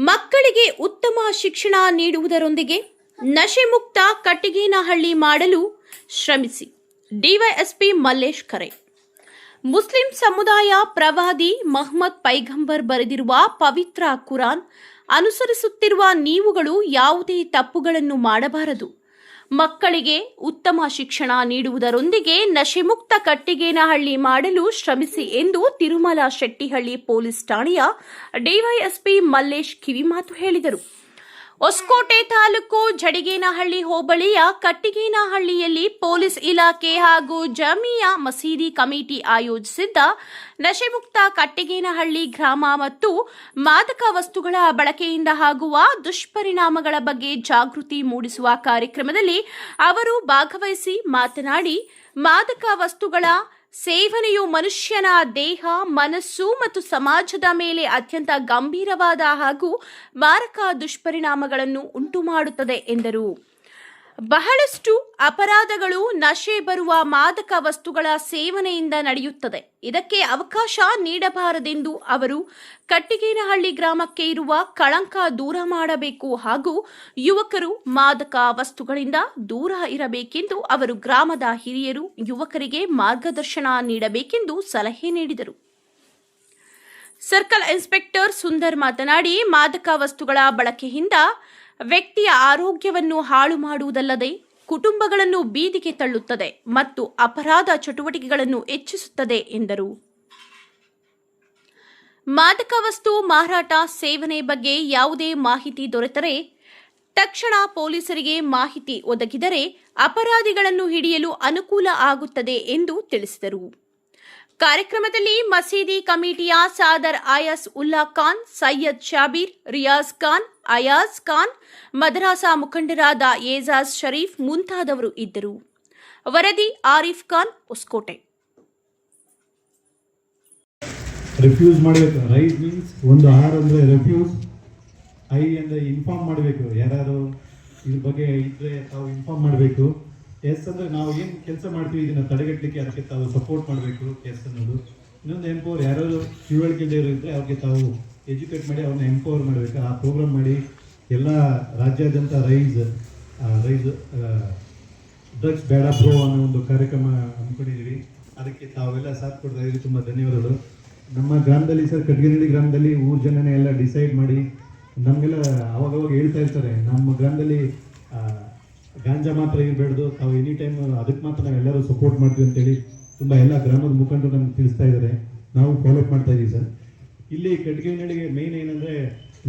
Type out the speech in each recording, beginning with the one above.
ಮಕ್ಕಳಿಗೆ ಉತ್ತಮ ಶಿಕ್ಷಣ ನೀಡುವುದರೊಂದಿಗೆ ನಶೆ ಮುಕ್ತ ಕಟ್ಟಿಗೇನಹಳ್ಳಿ ಮಾಡಲು ಶ್ರಮಿಸಿ. ಡಿವೈಎಸ್ಪಿ ಮಲ್ಲೇಶ್ ಕರೆ. ಮುಸ್ಲಿಂ ಸಮುದಾಯ ಪ್ರವಾದಿ ಮಹಮ್ಮದ್ ಪೈಗಂಬರ್ ಬರೆದಿರುವ ಪವಿತ್ರ ಕುರಾನ್ ಅನುಸರಿಸುತ್ತಿರುವ ನೀವುಗಳು ಯಾವುದೇ ತಪ್ಪುಗಳನ್ನು ಮಾಡಬಾರದು. ಮಕ್ಕಳಿಗೆ ಉತ್ತಮ ಶಿಕ್ಷಣ ನೀಡುವುದರೊಂದಿಗೆ ನಶೆಮುಕ್ತ ಕಟ್ಟಿಗೇನಹಳ್ಳಿ ಮಾಡಲು ಶ್ರಮಿಸಿ ಎಂದು ತಿರುಮಲ ಶೆಟ್ಟಿಹಳ್ಳಿ ಪೊಲೀಸ್ ಠಾಣೆಯ ಡಿವೈಎಸ್ಪಿ ಮಲ್ಲೇಶ್ ಕಿವಿಮಾತು ಹೇಳಿದರು. ಹೊಸಕೋಟೆ ತಾಲೂಕು ಜಡಿಗೇನಹಳ್ಳಿ ಹೋಬಳಿಯ ಕಟ್ಟಿಗೇನಹಳ್ಳಿಯಲ್ಲಿ ಪೊಲೀಸ್ ಇಲಾಖೆ ಹಾಗೂ ಜಾಮಿಯಾ ಮಸೀದಿ ಕಮಿಟಿ ಆಯೋಜಿಸಿದ್ದ ನಶೆಮುಕ್ತ ಕಟ್ಟಿಗೇನಹಳ್ಳಿ ಗ್ರಾಮ ಮತ್ತು ಮಾದಕ ವಸ್ತುಗಳ ಬಳಕೆಯಿಂದ ಆಗುವ ದುಷ್ಪರಿಣಾಮಗಳ ಬಗ್ಗೆ ಜಾಗೃತಿ ಮೂಡಿಸುವ ಕಾರ್ಯಕ್ರಮದಲ್ಲಿ ಅವರು ಭಾಗವಹಿಸಿ ಮಾತನಾಡಿ, ಮಾದಕ ವಸ್ತುಗಳ ಸೇವನೆಯು ಮನುಷ್ಯನ ದೇಹ, ಮನಸ್ಸು ಮತ್ತು ಸಮಾಜದ ಮೇಲೆ ಅತ್ಯಂತ ಗಂಭೀರವಾದ ಹಾಗೂ ಮಾರಕ ದುಷ್ಪರಿಣಾಮಗಳನ್ನು ಉಂಟುಮಾಡುತ್ತದೆ ಎಂದರು. ಬಹಳಷ್ಟು ಅಪರಾಧಗಳು ನಶೆ ಬರುವ ಮಾದಕ ವಸ್ತುಗಳ ಸೇವನೆಯಿಂದ ನಡೆಯುತ್ತದೆ. ಇದಕ್ಕೆ ಅವಕಾಶ ನೀಡಬಾರದೆಂದು ಅವರು ಕಟ್ಟಿಗೇನಹಳ್ಳಿ ಗ್ರಾಮಕ್ಕೆ ಇರುವ ಕಳಂಕ ದೂರ ಮಾಡಬೇಕು ಹಾಗೂ ಯುವಕರು ಮಾದಕ ವಸ್ತುಗಳಿಂದ ದೂರ ಇರಬೇಕೆಂದು ಅವರು ಗ್ರಾಮದ ಹಿರಿಯರು ಯುವಕರಿಗೆ ಮಾರ್ಗದರ್ಶನ ನೀಡಬೇಕೆಂದು ಸಲಹೆ ನೀಡಿದರು. ಸರ್ಕಲ್ ಇನ್ಸ್ಪೆಕ್ಟರ್ ಸುಂದರ್ ಮಾತನಾಡಿ, ಮಾದಕ ವಸ್ತುಗಳ ಬಳಕೆಯಿಂದ ವ್ಯಕ್ತಿಯ ಆರೋಗ್ಯವನ್ನು ಹಾಳು ಮಾಡುವುದಲ್ಲದೆ ಕುಟುಂಬಗಳನ್ನು ಬೀದಿಗೆ ತಳ್ಳುತ್ತದೆ ಮತ್ತು ಅಪರಾಧ ಚಟುವಟಿಕೆಗಳನ್ನು ಹೆಚ್ಚಿಸುತ್ತದೆ ಎಂದರು. ಮಾದಕ ವಸ್ತು ಮಾರಾಟ ಸೇವನೆ ಬಗ್ಗೆ ಯಾವುದೇ ಮಾಹಿತಿ ದೊರೆತರೆ ತಕ್ಷಣ ಪೊಲೀಸರಿಗೆ ಮಾಹಿತಿ ಒದಗಿದರೆ ಅಪರಾಧಿಗಳನ್ನು ಹಿಡಿಯಲು ಅನುಕೂಲ ಆಗುತ್ತದೆ ಎಂದು ತಿಳಿಸಿದರು. ಕಾರ್ಯಕ್ರಮದಲ್ಲಿ ಮಸೀದಿ ಕಮಿಟಿಯ ಸಾದರ್ ಆಯಸ್ ಉಲ್ಲಾ ಖಾನ್, ಸೈಯದ್ ಶಾಬೀರ್, ರಿಯಾಜ್ ಖಾನ್, ಅಯಾಜ್ ಖಾನ್, ಮದರಾಸಾ ಮುಖಂಡರಾದ ಏಜಾಜ್ ಶರೀಫ್ ಮುಂತಾದವರು ಇದ್ದರು. ವರದಿ ಆರಿಫ್ ಖಾನ್, ಹೊಸಕೋಟೆ. ರಿಫ್ಯೂಸ್ ಮಾಡಬೇಕು. ರೈಸ್ ಮೀನ್ಸ್ ಒಂದು ಆರ್ ಅಂದರೆ ರಿಫ್ಯೂಸ್, ಐ ಅಂದರೆ ಇನ್ಫಾರ್ಮ್ ಮಾಡಬೇಕು. ಯಾರು ಇದ್ರ ಬಗ್ಗೆ ಇದ್ರೆ ತಾವು ಇನ್ಫಾರ್ಮ್ ಮಾಡಬೇಕು. ಎಸ್ ಅಂದರೆ ನಾವು ಏನು ಕೆಲಸ ಮಾಡ್ತೀವಿ ಇದನ್ನು ತಡೆಗಟ್ಟಲಿಕ್ಕೆ ಅದಕ್ಕೆ ತಾವು ಸಪೋರ್ಟ್ ಮಾಡಬೇಕು. ಎಸ್ ಅನ್ನೋದು. ಇನ್ನೊಂದು ಎಂಪವರ್, ಯಾರು ತಿಳುವಳಿಕೆ ಇದ್ದರೆ ಅವ್ರಿಗೆ ತಾವು ಎಜುಕೇಟ್ ಮಾಡಿ ಅವ್ರನ್ನ ಎಂಪವರ್ ಮಾಡಬೇಕು. ಆ ಪ್ರೋಗ್ರಾಮ್ ಮಾಡಿ ಎಲ್ಲ ರಾಜ್ಯಾದ್ಯಂತ ರೈಸ್ ಡ್ರಗ್ಸ್ ಬೇಡ ಬ್ರೋ ಅನ್ನೋ ಒಂದು ಕಾರ್ಯಕ್ರಮ ಹಮ್ಮಿಕೊಂಡಿದ್ದೀವಿ. ಅದಕ್ಕೆ ತಾವೆಲ್ಲ ಸಾಥ್ ಕೊಡ್ತಾ ಇದ್ದೀವಿ. ತುಂಬ ಧನ್ಯವಾದಗಳು. ನಮ್ಮ ಗ್ರಾಮದಲ್ಲಿ ಸರ್, ಕಟ್ಟಿಗೇನಹಳ್ಳಿ ಗ್ರಾಮದಲ್ಲಿ ಊರು ಜನನೇ ಎಲ್ಲ ಡಿಸೈಡ್ ಮಾಡಿ ನಮಗೆಲ್ಲ ಅವಾಗವಾಗ ಹೇಳ್ತಾ ಇರ್ತಾರೆ, ನಮ್ಮ ಗ್ರಾಮದಲ್ಲಿ ಗಾಂಜಾ ಮಾತ್ರ ಇರಬೇಡ್ದು, ತಾವು ಎನಿ ಟೈಮ್ ಅದಕ್ಕೆ ಮಾತ್ರ ನಾವೆಲ್ಲರೂ ಸಪೋರ್ಟ್ ಮಾಡ್ತೀವಿ ಅಂತೇಳಿ ತುಂಬ ಎಲ್ಲ ಗ್ರಾಮದ ಮುಖಂಡರು ನಮ್ಗೆ ತಿಳಿಸ್ತಾ ಇದ್ದಾರೆ. ನಾವು ಫಾಲೋಅಪ್ ಮಾಡ್ತಾ ಇದ್ದೀವಿ ಸರ್. ಇಲ್ಲಿ ಕಟ್ಟಿಗೇನಹಳ್ಳಿಗೆ ಮೇಯ್ನ್ ಏನಂದರೆ,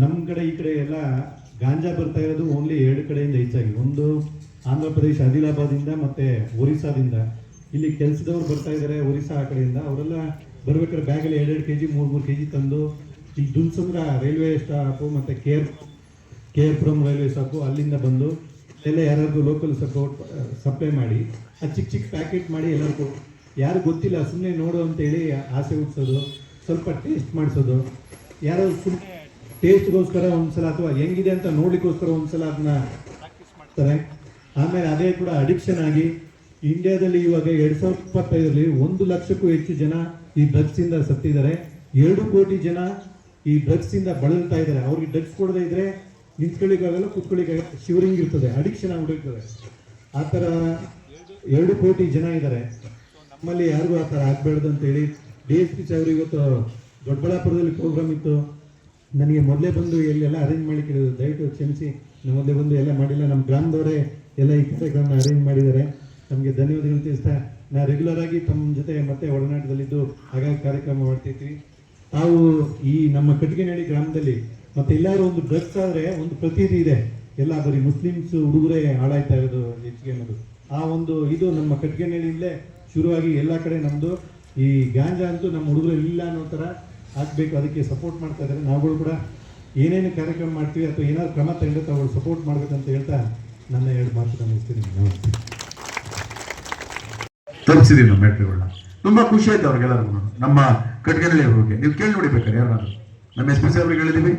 ನಮ್ಮ ಕಡೆ ಈ ಕಡೆ ಎಲ್ಲ ಗಾಂಜಾ ಬರ್ತಾ ಇರೋದು ಓನ್ಲಿ 2 ಕಡೆಯಿಂದ ಹೆಚ್ಚಾಗಿ. ಒಂದು ಆಂಧ್ರ ಪ್ರದೇಶ ಆದಿಲಾಬಾದಿಂದ ಮತ್ತು ಒರಿಸ್ಸಾದಿಂದ. ಇಲ್ಲಿ ಕೆಲಸದವ್ರು ಬರ್ತಾ ಇದ್ದಾರೆ ಒರಿಸ್ಸಾ ಆ ಕಡೆಯಿಂದ. ಅವರೆಲ್ಲ ಬರ್ಬೇಕಾದ್ರೆ ಬ್ಯಾಗಲ್ಲಿ 2 kg 3 kg ತಂದು ಈ ದುನ್ಸಂದ್ರ ರೈಲ್ವೆ ಸ್ಟಾಪು ಮತ್ತು K R Puram railway stop ಅಲ್ಲಿಂದ ಬಂದು ಎಲ್ಲ ಯಾರಾದ್ರೂ ಲೋಕಲ್ ಸಪ್ಲೈ ಮಾಡಿ ಆ ಚಿಕ್ಕ ಪ್ಯಾಕೆಟ್ ಮಾಡಿ ಎಲ್ಲರಿಗೂ ಯಾರು ಗೊತ್ತಿಲ್ಲ ಸುಮ್ಮನೆ ನೋಡು ಅಂತೇಳಿ ಆಸೆ ಹುಟ್ಟಿಸೋದು, ಸ್ವಲ್ಪ ಟೇಸ್ಟ್ ಮಾಡಿಸೋದು. ಯಾರೋ ಸುಮ್ಮನೆ ಟೇಸ್ಟ್ಗೋಸ್ಕರ ಒಂದ್ಸಲ ಅಥವಾ ಹೆಂಗಿದೆ ಅಂತ ನೋಡ್ಲಿಕ್ಕೋಸ್ಕರ ಒಂದ್ಸಲ ಅದನ್ನ ಪ್ರಾಕ್ಟೀಸ್ ಮಾಡ್ತಾರೆ. ಆಮೇಲೆ ಅದೇ ಕೂಡ ಅಡಿಕ್ಷನ್ ಆಗಿ ಇಂಡಿಯಾದಲ್ಲಿ ಇವಾಗ 2025ರಲ್ಲಿ 1 ಲಕ್ಷಕ್ಕೂ ಹೆಚ್ಚು ಜನ ಈ ಡ್ರಗ್ಸಿಂದ ಸತ್ತಿದ್ದಾರೆ. 2 ಕೋಟಿ ಜನ ಈ ಡ್ರಗ್ಸಿಂದ ಬಳಲ್ತಾ ಇದ್ದಾರೆ. ಅವ್ರಿಗೆ ಡ್ರಗ್ಸ್ ಕೊಡದೇ ಇದ್ರೆ ನಿಂತ್ಕೊಳ್ಳಿಕ್ಕಾಗಲ್ಲ, ಕೂತ್ಕೊಳ್ಳಿಕ್ಕಾಗಲ್ಲ, ಶಿವರಿಂಗ್ ಇರ್ತದೆ, ಅಡಿಕ್ಷನ್ ಆಗಿರ್ತದೆ. ಆ ಥರ 2 ಕೋಟಿ ಜನ ಇದ್ದಾರೆ. ನಮ್ಮಲ್ಲಿ ಯಾರಿಗೂ ಆ ಥರ ಆಗಬೇಡ್ದು ಅಂತೇಳಿ DSP ಸಾಹೇಬರು ಇವತ್ತು ದೊಡ್ಡಬಳ್ಳಾಪುರದಲ್ಲಿ ಪ್ರೋಗ್ರಾಮ್ ಇತ್ತು. ನನಗೆ ಮೊದಲೇ ಬಂದು ಎಲ್ಲೆಲ್ಲ ಅರೇಂಜ್ ಮಾಡಿ ಕೇಳಿದ್ರು, ದಯವಿಟ್ಟು ಕ್ಷಮಿಸಿ, ನಾನು ಮೊದಲೇ ಬಂದು ಎಲ್ಲ ಮಾಡಿಲ್ಲ. ನಮ್ಮ ಗ್ರಾಮದವರೇ ಎಲ್ಲ ಈ ಕಾರ್ಯಕ್ರಮ ಅರೇಂಜ್ ಮಾಡಿದ್ದಾರೆ. ನಮಗೆ ಧನ್ಯವಾದಗಳು ತಿಳಿಸ್ತಾ, ನಾವು ರೆಗ್ಯುಲರ್ ಆಗಿ ತಮ್ಮ ಜೊತೆ ಮತ್ತೆ ಒಡನಾಟದಲ್ಲಿದ್ದು ಹಾಗಾಗಿ ಕಾರ್ಯಕ್ರಮ ಮಾಡ್ತಿರ್ತೀವಿ. ತಾವು ಈ ನಮ್ಮ ಕಟ್ಟಿಗೇನಹಳ್ಳಿ ಗ್ರಾಮದಲ್ಲಿ ಮತ್ತೆ ಎಲ್ಲರೂ ಒಂದು ಡ್ರಗ್ಸ್ ಆದರೆ ಒಂದು ಪ್ರತೀತಿ ಇದೆ, ಎಲ್ಲ ಬರೀ ಮುಸ್ಲಿಮ್ಸ್ ಹುಡುಗರೇ ಹಾಳಾಯ್ತಾ ಇರೋದು ಹೆಚ್ಚಿಗೆ ಅನ್ನೋದು. ಆ ಒಂದು ಇದು ನಮ್ಮ ಕಟ್ಟಿಗೇನಹಳ್ಳಿಯಿಂದಲೇ ಶುರುವಾಗಿ ಎಲ್ಲ ಕಡೆ ನಮ್ಮದು ಈ ಗಾಂಜಾ ಅಂತೂ ನಮ್ಮ ಹುಡುಗರು ಇಲ್ಲ ಅನ್ನೋ ಥರ ಆಗಬೇಕು. ಅದಕ್ಕೆ ಸಪೋರ್ಟ್ ಮಾಡ್ತಾ ಇದ್ದಾರೆ. ನಾವುಗಳು ಕೂಡ ಏನೇನು ಕಾರ್ಯಕ್ರಮ ಮಾಡ್ತೀವಿ ಅಥವಾ ಏನಾದ್ರು ಕ್ರಮ ತಗೊಂಡು ತಾವುಗಳು ಸಪೋರ್ಟ್ ಮಾಡ್ಬೇಕಂತ ಹೇಳ್ತಾ ನನ್ನ 2 ಮಾತು ಮುಗಿಸ್ತೀನಿ. ತಲುಪಿಸಿದೀವಿ ನಮ್ಮ ಮೆಟ್ರಿಗಳನ್ನ. ತುಂಬ ಖುಷಿ ಆಯ್ತು ಅವ್ರಿಗೆಲ್ಲರಿಗೂ. ನಮ್ಮ ಕಟ್ಟಿಗೇನಹಳ್ಳಿ ಹೋಗಿ ನೀವು ಕೇಳಿ ನೋಡಿಬೇಕಾರೆ ಯಾರಾದ್ರು ನಮ್ಮ SP ಸಾಹೇಬ್ರಿಗೆ ಹೇಳಿದ್ದೀವಿ,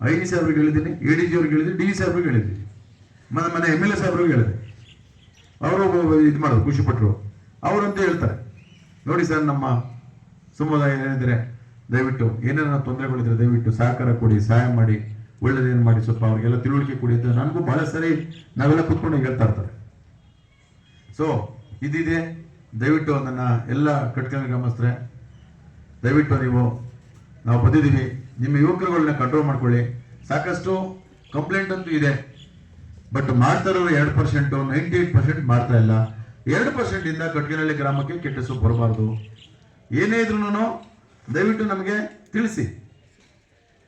ID ಸಾಹೇಬ್ರಿಗೆ ಹೇಳಿದ್ದೀನಿ, ADG ಅವ್ರಿಗೆ ಹೇಳಿದ್ವಿ, DD ಸಾಹೇಬ್ರಿಗೆ ಹೇಳಿದ್ವಿ, ಮನೆ MLA ಸಾಹೇಬ್ರಿಗೆ ಹೇಳಿದೆ. ಅವರು ಇದು ಮಾಡೋದು ಖುಷಿಪಟ್ಟರು. ಅವರಂತೂ ಹೇಳ್ತಾರೆ, ನೋಡಿ ಸರ್, ನಮ್ಮ ಸಮುದಾಯ ಏನಿದ್ರೆ ದಯವಿಟ್ಟು ಏನೇನೋ ತೊಂದರೆಗಳಿದ್ರೆ ದಯವಿಟ್ಟು ಸಹಕಾರ ಕೊಡಿ, ಸಹಾಯ ಮಾಡಿ, ಒಳ್ಳೇದೇನು ಮಾಡಿ ಸ್ವಲ್ಪ ಅವ್ರಿಗೆಲ್ಲ ತಿಳುವಳಿಕೆ ಕೊಡಿ ಅಂತ ನನಗೂ ಬಹಳ ಸರಿ ನಾವೆಲ್ಲ ಕೂತ್ಕೊಂಡು ಹೇಳ್ತಾ ಇರ್ತಾರೆ. ಸೊ ಇದಿದೆ, ದಯವಿಟ್ಟು ನನ್ನ ಎಲ್ಲ ಕಟ್ಕಲ್ ಗ್ರಾಮಸ್ಥರೇ, ದಯವಿಟ್ಟು ನಾವು ಬಂದಿದ್ದೀವಿ, ನಿಮ್ಮ ಯುವಕರುಗಳನ್ನ ಕಂಟ್ರೋಲ್ ಮಾಡ್ಕೊಳ್ಳಿ. ಸಾಕಷ್ಟು ಕಂಪ್ಲೇಂಟ್ ಅಂತೂ ಇದೆ, ಬಟ್ ಮಾಡ್ತಾ ಇರೋರು 2%, 98% ಮಾಡ್ತಾ ಇಲ್ಲ. 2% ಇಂದ ಕಟ್ಕನಹಳ್ಳಿ ಗ್ರಾಮಕ್ಕೆ ಕೆಟ್ಟ ಹೆಸರು ಬರಬಾರ್ದು. ಏನೇ ಇದ್ರೂ ದಯವಿಟ್ಟು ನಮಗೆ ತಿಳಿಸಿ.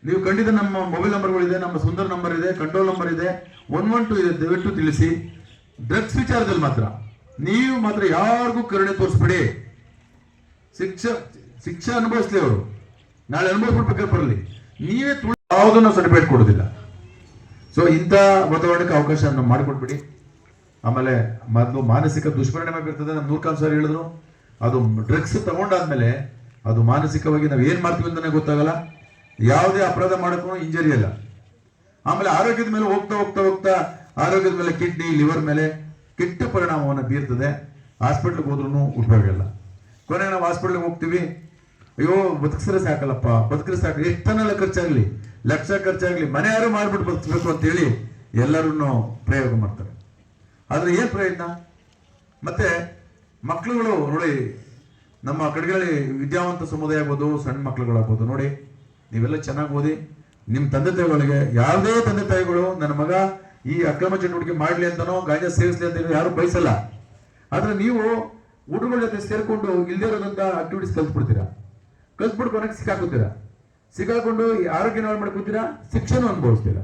ನೀವು ಖಂಡಿತ ನಮ್ಮ ಮೊಬೈಲ್ ನಂಬರ್ಗಳಿದೆ, ನಮ್ಮ ಸುಂದರ್ ನಂಬರ್ ಇದೆ, ಕಂಟ್ರೋಲ್ ನಂಬರ್ ಇದೆ, 112 ಇದೆ, ದಯವಿಟ್ಟು ತಿಳಿಸಿ. ಡ್ರಗ್ಸ್ ವಿಚಾರದಲ್ಲಿ ಮಾತ್ರ ನೀವು ಮಾತ್ರ ಯಾರಿಗೂ ಕರುಣೆ ತೋರಿಸ್ಬೇಡಿ. ಶಿಕ್ಷೆ ಅನುಭವಿಸ್ಲಿ ಅವರು, ನಾಳೆ ಅನುಭವಿಸ್ಬಿಡ್ಬೇಕಾದ್ರೆ ಬರಲಿ. ನೀವೇ ಯಾವುದೂ ನಾವು ಸರ್ಟಿಫಿಕೇಟ್ ಕೊಡೋದಿಲ್ಲ. ಸೊ ಇಂಥ ವಾತಾವರಣಕ್ಕೆ ಅವಕಾಶ ನಾವು ಮಾಡಿಕೊಡ್ಬಿಡಿ. ಆಮೇಲೆ ಮೊದಲು ಮಾನಸಿಕ ದುಷ್ಪರಿಣಾಮ ಬೀರ್ತದೆ. ನಮ್ಮ ನೂರ್ಕಾಂತ್ ಸರ್ ಹೇಳಿದ್ರು, ಅದು ಡ್ರಗ್ಸ್ ತಗೊಂಡಾದ್ಮೇಲೆ ಅದು ಮಾನಸಿಕವಾಗಿ ನಾವು ಏನ್ ಮಾಡ್ತೀವಿ ಅಂತಾನೆ ಗೊತ್ತಾಗಲ್ಲ. ಯಾವುದೇ ಅಪರಾಧ ಮಾಡೋಕ್ಕೂ ಇಂಜರಿ ಅಲ್ಲ. ಆಮೇಲೆ ಆರೋಗ್ಯದ ಮೇಲೆ ಹೋಗ್ತಾ ಹೋಗ್ತಾ ಹೋಗ್ತಾ ಆರೋಗ್ಯದ ಮೇಲೆ ಕಿಡ್ನಿ, ಲಿವರ್ ಮೇಲೆ ಕೆಟ್ಟ ಪರಿಣಾಮವನ್ನು ಬೀರ್ತದೆ. ಹಾಸ್ಪಿಟ್ಲಿಗೆ ಹೋದ್ರೂ ಉಪಯೋಗ ಇಲ್ಲ. ಕೊನೆಗೆ ನಾವು ಹಾಸ್ಪಿಟ್ಲಿಗೆ ಹೋಗ್ತೀವಿ, ಅಯ್ಯೋ ಬದುಕಿಸ್ರೆ ಸಾಕಲ್ಲಪ್ಪ, ಬದುಕಿದ್ರೆ ಸಾಕು, ಎಷ್ಟನ್ನೆಲ್ಲ ಖರ್ಚಾಗ್ಲಿ, ಲಕ್ಷ ಖರ್ಚಾಗ್ಲಿ, ಮನೆ ಯಾರು ಮಾಡ್ಬಿಟ್ಟು ಬದುಕಬೇಕು ಅಂತೇಳಿ ಎಲ್ಲರೂ ಪ್ರಯೋಗ ಮಾಡ್ತಾರೆ. ಆದ್ರೆ ಏನ್ ಪ್ರಯತ್ನ? ಮತ್ತೆ ಮಕ್ಕಳುಗಳು ನೋಡಿ, ನಮ್ಮ ಕಡೆಗಳಲ್ಲಿ ವಿದ್ಯಾವಂತ ಸಮುದಾಯ ಆಗ್ಬೋದು, ಸಣ್ಣ ಮಕ್ಕಳುಗಳಾಗ್ಬೋದು, ನೋಡಿ ನೀವೆಲ್ಲ ಚೆನ್ನಾಗಿ ಓದಿ. ನಿಮ್ಮ ತಂದೆ ತಾಯಿಗಳಿಗೆ, ಯಾವುದೇ ತಂದೆ ತಾಯಿಗಳು ನನ್ನ ಮಗ ಈ ಅಕ್ರಮ ಚಟುವಟಿಕೆ ಮಾಡ್ಲಿ ಅಂತನೋ ಗಾಂಜಾ ಸೇರಿಸ್ಲಿ ಅಂತ ಯಾರು ಬಯಸಲ್ಲ. ಆದ್ರೆ ನೀವು ಹುಡುಗರ ಜೊತೆ ಸೇರ್ಕೊಂಡು ಇಲ್ಲದೇ ಇರೋದಂತ ಆಕ್ಟಿವಿಟೀಸ್ ಕಲ್ತ್ಬಿಡ್ತೀರಾ. ಕಲ್ತ್ಬಿಟ್ಟು ಕೊನೆಗೆ ಸಿಕ್ಕಾಕೊಂಡು ಆರೋಗ್ಯ ಹಾಳು ಮಾಡ್ಕೊತೀರಾ, ಶಿಕ್ಷಣ ಅನುಭವಿಸ್ತೀರಾ.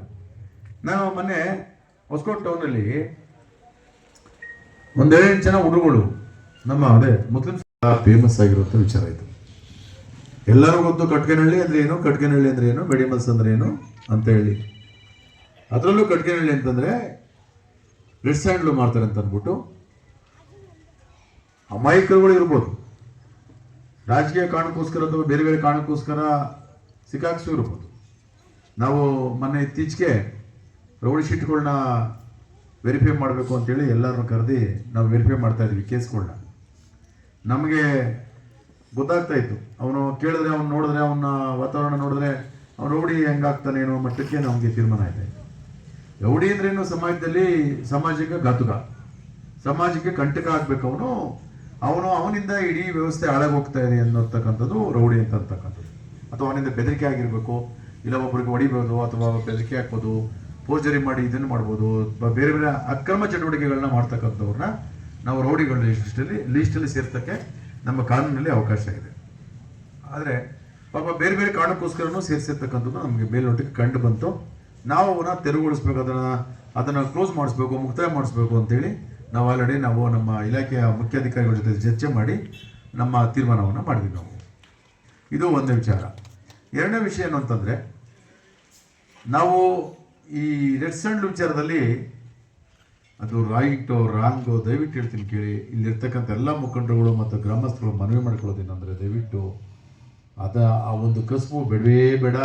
ನಾನು ಮೊನ್ನೆ ಹೊಸಕೋಟೆ ಟೌನಲ್ಲಿ 7 ಜನ ಹುಡುಗರು ನಮ್ಮ ಮುಸ್ಲಿಮ್ಸ್ ಫೇಮಸ್ ಆಗಿರುವಂತ ವಿಚಾರ ಆಯ್ತು. ಎಲ್ಲರೂ ಗೊತ್ತು ಕಟ್ಕನಹಳ್ಳಿ ಅಂದ್ರೆ ಏನು, ಕಟ್ಕನಹಳ್ಳಿ ಅಂದ್ರೆ ಏನು, ಬೆಡಿಮಲ್ಸ್ ಅಂದ್ರೆ ಏನು ಅಂತ ಹೇಳಿ. ಅದರಲ್ಲೂ ಕಟ್ಕನಹಳ್ಳಿ ಅಂತಂದ್ರೆ ರೆಡ್ ಸ್ಯಾಂಡ್ಲು ಮಾಡ್ತಾರೆ ಅಂತ ಅಂದ್ಬಿಟ್ಟು ಅಮಾಯಕರುಗಳು ಇರ್ಬೋದು, ರಾಜಕೀಯ ಕಾರಣಕ್ಕೋಸ್ಕರ ಅಥವಾ ಬೇರೆ ಬೇರೆ ಕಾರಣಕ್ಕೋಸ್ಕರ ಸಿಕ್ಕಾಕ್ಸು ಇರ್ಬೋದು. ನಾವು ಮೊನ್ನೆ ಇತ್ತೀಚೆಗೆ ರೌಡಿ ಶೀಟ್ಗಳನ್ನ ವೆರಿಫೈ ಮಾಡಬೇಕು ಅಂತೇಳಿ ಎಲ್ಲರನ್ನು ಕರೆದಿ ನಾವು ವೆರಿಫೈ ಮಾಡ್ತಾ ಇದ್ವಿ ಕೇಸ್ಗಳನ್ನ. ನಮಗೆ ಗೊತ್ತಾಗ್ತಾ ಇತ್ತು, ಅವನು ಕೇಳಿದ್ರೆ, ಅವ್ನು ನೋಡಿದ್ರೆ, ಅವನ ವಾತಾವರಣ ನೋಡಿದ್ರೆ ಅವ್ನು ರೌಡಿ ಹೆಂಗಾಗ್ತಾನೆ ಅನ್ನೋ ಮಟ್ಟಕ್ಕೆ ನಮಗೆ ತೀರ್ಮಾನ ಆಯ್ತು. ರೌಡಿ ಅಂದ್ರೇನು, ಸಮಾಜಕ್ಕೆ ಘಾತುಕ, ಸಮಾಜಕ್ಕೆ ಕಂಟಕ ಆಗ್ಬೇಕು. ಅವನಿಂದ ಇಡೀ ವ್ಯವಸ್ಥೆ ಹಾಳಾಗಿ ಹೋಗ್ತಾ ಇದೆ ಅನ್ನೋತಕ್ಕಂಥದ್ದು ರೌಡಿ ಅಂತ ಅಂತಕ್ಕಂಥದ್ದು. ಅಥವಾ ಅವನಿಂದ ಬೆದರಿಕೆ ಆಗಿರ್ಬೇಕು, ಇಲ್ಲ ಒಬ್ಬರಿಗೆ ಹೊಡಿಬೋದು, ಅಥವಾ ಬೆದರಿಕೆ ಹಾಕ್ಬೋದು, ಫೋರ್ಜರಿ ಮಾಡಿ ಇದನ್ನು ಮಾಡ್ಬೋದು, ಬೇರೆ ಬೇರೆ ಅಕ್ರಮ ಚಟುವಟಿಕೆಗಳನ್ನ ಮಾಡ್ತಕ್ಕಂಥವ್ರನ್ನ ನಾವು ರೌಡಿಗಳ ಲೀಸ್ಟಲ್ಲಿ ಸೇರ್ತಕ್ಕೆ ನಮ್ಮ ಕಾನೂನಲ್ಲಿ ಅವಕಾಶ ಇದೆ. ಆದರೆ ಪಾಪ ಬೇರೆ ಬೇರೆ ಕಾರಣಕ್ಕೋಸ್ಕರನೂ ಸೇರಿಸಿರ್ತಕ್ಕಂಥದ್ದು ನಮಗೆ ಮೇಲ್ನೋಟಕ್ಕೆ ಕಂಡು ಬಂತು. ನಾವು ಅವನ್ನ ತೆರವುಗೊಳಿಸ್ಬೇಕು, ಅದನ್ನು ಕ್ಲೋಸ್ ಮಾಡಿಸ್ಬೇಕು, ಮುಕ್ತಾಯ ಮಾಡಿಸ್ಬೇಕು ಅಂತೇಳಿ ನಾವು ಆಲ್ರೆಡಿ ನಮ್ಮ ಇಲಾಖೆಯ ಮುಖ್ಯಾಧಿಕಾರಿಗಳ ಜೊತೆ ಚರ್ಚೆ ಮಾಡಿ ನಮ್ಮ ತೀರ್ಮಾನವನ್ನು ಮಾಡಿದ್ವಿ ನಾವು. ಇದು ಒಂದೇ ವಿಚಾರ. ಎರಡನೇ ವಿಷಯ ಏನು ಅಂತಂದರೆ, ನಾವು ಈ ರೆಡ್ ಸ್ಯಾಂಡ್ ವಿಚಾರದಲ್ಲಿ ಅದು ರೈಟು ರಾಂಗು ದಯವಿಟ್ಟು ಹೇಳ್ತೀನಿ ಕೇಳಿ. ಇಲ್ಲಿರ್ತಕ್ಕಂಥ ಎಲ್ಲ ಮುಖಂಡರುಗಳು ಮತ್ತು ಗ್ರಾಮಸ್ಥರುಗಳು ಮನವಿ ಮಾಡ್ಕೊಳ್ಳೋದೇನೆಂದರೆ, ದಯವಿಟ್ಟು ಆ ಒಂದು ಕಸುಬು ಬೇಡವೇ ಬೇಡ.